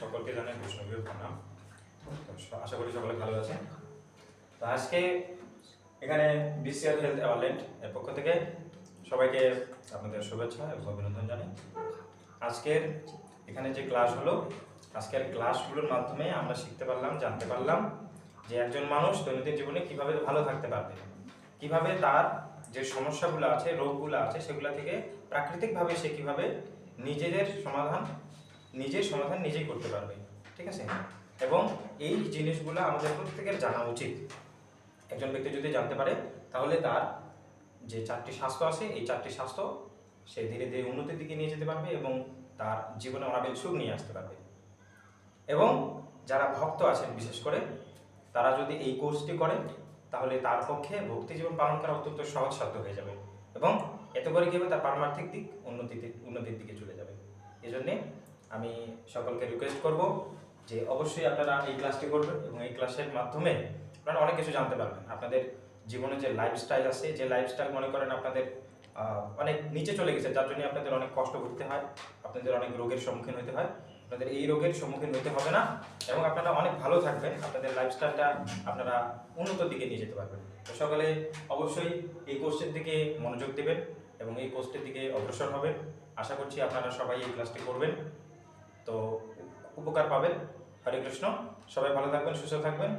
সকলকে জানাই বৈষ্ণবীয় প্রণাম। আশা করি সকলে ভালো আছেন। তো আজকে এখানে বিসিআর হেলথ অ্যাওয়ারল্যান্ড এর পক্ষ থেকে সবাইকে আপনাদের শুভেচ্ছা এবং অভিনন্দন জানাই। আজকের এখানে যে ক্লাস হলো, আজকের ক্লাসগুলোর মাধ্যমে আমরা শিখতে পারলাম, জানতে পারলাম যে একজন মানুষ দৈনন্দিন জীবনে কিভাবে ভালো থাকতে পারবে, কিভাবে তার যে সমস্যাগুলো আছে, রোগগুলো আছে, সেগুলো থেকে প্রাকৃতিকভাবে সে কিভাবে নিজের সমাধান নিজেই করতে পারবে। ঠিক আছে? এবং এই জিনিসগুলো আমাদের প্রত্যেকের জানা উচিত। একজন ব্যক্তি যদি জানতে পারে তাহলে তার যে 4টি স্বাস্থ্য আছে, এই 4টি স্বাস্থ্য সে ধীরে ধীরে উন্নতির দিকে নিয়ে যেতে পারবে এবং তার জীবনে অনাবিল সুখ নিয়ে আসতে পারবে। এবং যারা ভক্ত আছেন বিশেষ করে, তারা যদি এই কোর্সটি করে তাহলে তার পক্ষে ভক্তি জীবন পালন করা অত্যন্ত সহজসাধ্য হয়ে যাবে এবং এতে করে কী হবে, তার পারমার্থিক দিক উন্নতির দিকে চলে যাবে। এই জন্যে আমি সকলকে রিকোয়েস্ট করব যে অবশ্যই আপনারা এই ক্লাসটি করবেন এবং এই ক্লাসের মাধ্যমে আপনারা অনেক কিছু জানতে পারবেন। আপনাদের জীবনে যে লাইফস্টাইল আছে, যে লাইফস্টাইল মনে করেন আপনাদের অনেক নিচে চলে গেছে, যার জন্য আপনাদের অনেক কষ্ট করতে হয়, আপনাদের অনেক রোগের সম্মুখীন হতে হয়, আপনাদের এই রোগের সম্মুখীন হতে হবে না এবং আপনারা অনেক ভালো থাকবেন। আপনাদের লাইফস্টাইলটা আপনারা উন্নতির দিকে নিয়ে যেতে পারবেন। তো সকলে অবশ্যই এই কোর্সের দিকে মনোযোগ দেবেন এবং এই কোর্সটির দিকে অগ্রসর হবেন। আশা করছি আপনারা সবাই এই ক্লাসটি করবেন, তো উপকার পাবেন। হরে কৃষ্ণ। সবাই ভালো থাকবেন, সুস্থ থাকবেন।